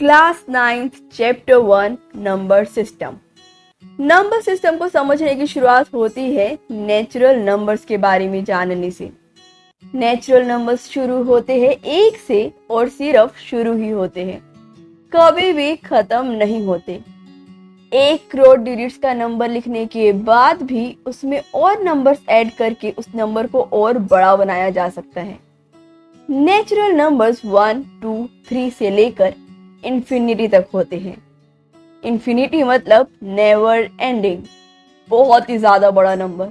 Class 9th chapter 1 number system. Number system को समझने की शुरुआत होती है नेचुरल नंबर्स के बारे में जानने से। नेचुरल नंबर्स शुरू होते हैं एक से और सिर्फ शुरू ही होते हैं, कभी भी खत्म नहीं होते। 1 करोड़ डिजिट्स का नंबर लिखने के बाद भी उसमें और नंबर्स ऐड करके उस नंबर को और बड़ा बनाया जा सकता है। नेचुरल नंबर्स 1, 2, 3 से लेकर इंफिनिटी तक होते हैं। इंफिनिटी मतलब नेवर एंडिंग, बहुत ही ज्यादा बड़ा नंबर।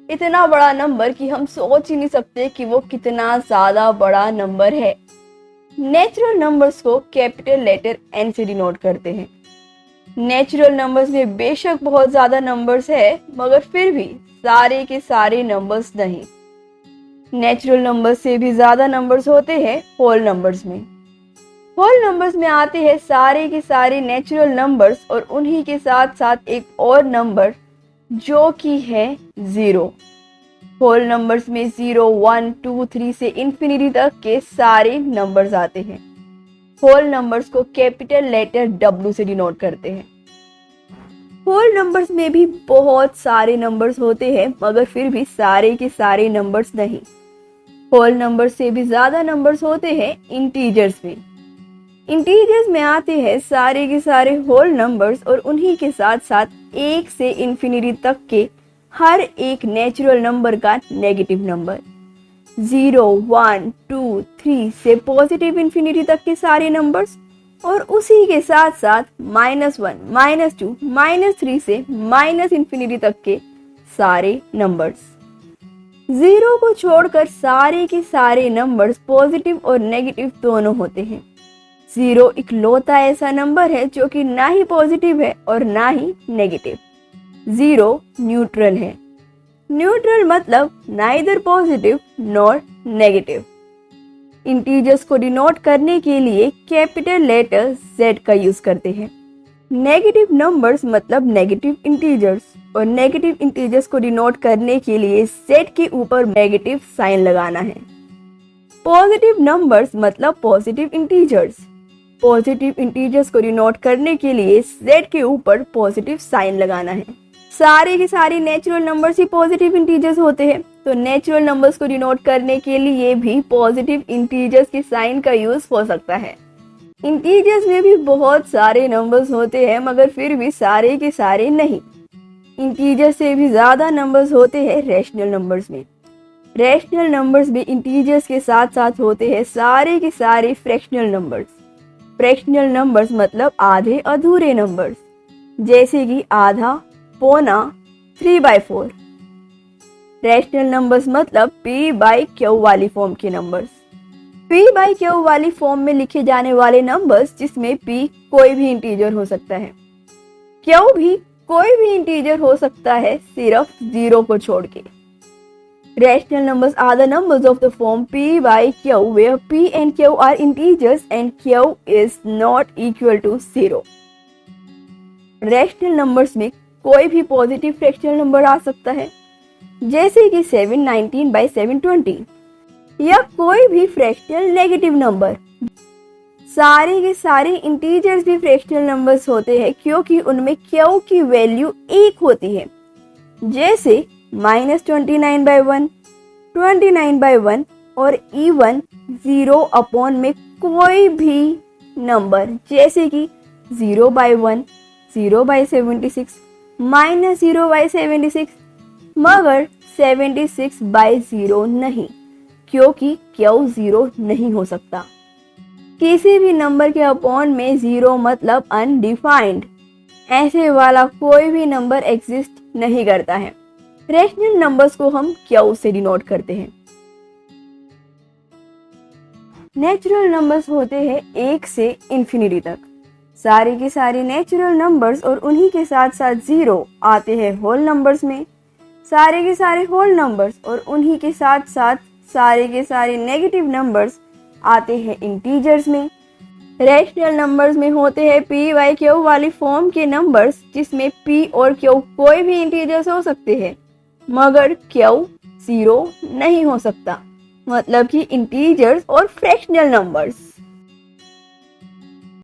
इतना बड़ा नंबर कि हम सोच ही नहीं सकते कि वो कितना ज्यादा बड़ा नंबर है। नेचुरल नंबर्स को कैपिटल लेटर एन से डिनोट करते हैं। नेचुरल नंबर्स में बेशक बहुत ज्यादा नंबर्स है, मगर फिर भी सारे के सारे नंबर्स नहीं। नेचुरल नंबर्स से भी ज्यादा नंबर्स होते हैं होल नंबर्स में। होल नंबर्स में आते हैं सारे के सारे नेचुरल नंबर्स और उन्हीं के साथ साथ एक और नंबर जो कि है 0। होल नंबर्स में 0, 1, 2, 3 से इंफिनिटी तक के सारे नंबर्स आते हैं। होल नंबर्स को कैपिटल लेटर W से डिनोट करते हैं। होल नंबर्स में भी बहुत सारे नंबर्स होते हैं, मगर फिर भी सारे के सारे नंबर्स नहीं। होल नंबर्स से भी ज्यादा नंबर्स होते हैं इंटीजर्स में। इंटीजर्स में आते हैं सारे के सारे होल नंबर्स और उन्हीं के साथ साथ 1 से इंफिनिटी तक के हर एक नेचुरल नंबर का नेगेटिव नंबर। 0, 1, 2, 3 से पॉजिटिव इंफिनिटी तक के सारे नंबर्स और उसी के साथ साथ -1, -2, -3 से माइनस इंफिनिटी तक के सारे नंबर्स। 0 को छोड़कर सारे के सारे नंबर्स पॉजिटिव और नेगेटिव दोनों होते हैं। 0 इकलौता ऐसा नंबर है जो कि ना ही पॉजिटिव है और ना ही नेगेटिव। 0 न्यूट्रल है। न्यूट्रल मतलब neither positive nor negative. Integers को डिनोट करने के लिए कैपिटल लेटर Z का यूज करते हैं। नेगेटिव नंबर्स मतलब नेगेटिव इंटीजर्स और नेगेटिव इंटीजर्स को डिनोट करने के लिए Z के ऊपर नेगेटिव साइन लगाना है। पॉजिटिव नंबर्स मतलब पॉजिटिव इंटीजर्स। पॉजिटिव इंटीजर्स को डिनोट करने के लिए Z के ऊपर पॉजिटिव साइन लगाना है। सारे के सारे नेचुरल नंबर्स ही पॉजिटिव इंटीजर्स होते हैं, तो नेचुरल नंबर्स को डिनोट करने के लिए भी पॉजिटिव इंटीजर्स के साइन का यूज हो सकता है। इंटीजर्स में भी बहुत सारे नंबर्स होते हैं, मगर फिर भी सारे के सारे नहीं। इंटीजर्स से भी ज्यादा नंबर्स होते हैं रैशनल नंबर्स में। रैशनल नंबर्स भी इंटीजर्स के साथ साथ होते हैं सारे के सारे फ्रैक्शनल नंबर्स। फ्रैक्शनल नंबर्स मतलब आधे अधूरे नंबर्स, जैसे कि आधा, पौना, 3/4। रैशनल नंबर्स मतलब P/Q वाली फॉर्म के नंबर्स। P/Q वाली फॉर्म में लिखे जाने वाले नंबर्स जिसमें P कोई भी इंटीजर हो सकता है, Q भी कोई भी इंटीजर हो सकता है सिर्फ 0 को छोड़ के। Rational numbers are the numbers of the form P/Q where P and Q are integers and Q is not equal to 0. Rational numbers में कोई भी पॉजिटिव फ्रैक्शनल नंबर आ सकता है, जैसे कि 719/720, या कोई भी फ्रैक्शनल नेगेटिव नंबर। सारे के सारे इंटीजर्स भी फ्रैक्शनल नंबर्स होते हैं क्योंकि उनमें Q की वैल्यू 1 होती है, जैसे -29/1, 29/1 और इवन 0 में कोई भी नंबर जैसे कि 0/1, 0/76, -0/76, मगर 76/0 नहीं, क्योंकि Q 0 नहीं हो सकता। किसी भी नंबर के अपॉन में 0 मतलब अनडिफाइंड, ऐसे वाला कोई भी नंबर एग्जिस्ट नहीं करता है। रैशनल नंबर्स को हम Q से डिनोट करते हैं। नेचुरल नंबर्स होते हैं 1 से इंफिनिटी तक। सारे के सारे नेचुरल नंबर्स और उन्हीं के साथ साथ 0 आते हैं होल नंबर्स में। सारे के सारे होल नंबर्स और उन्हीं के साथ साथ सारे के सारे नेगेटिव नंबर्स आते हैं इंटीजर्स में। रैशनल नंबर्स में होते हैं P/Q वाली फॉर्म के नंबर्स जिसमें P और Q कोई भी इंटीजर्स हो सकते हैं, मगर Q 0 नहीं हो सकता, मतलब कि इंटीजर्स और फ्रैक्शनल नंबर्स।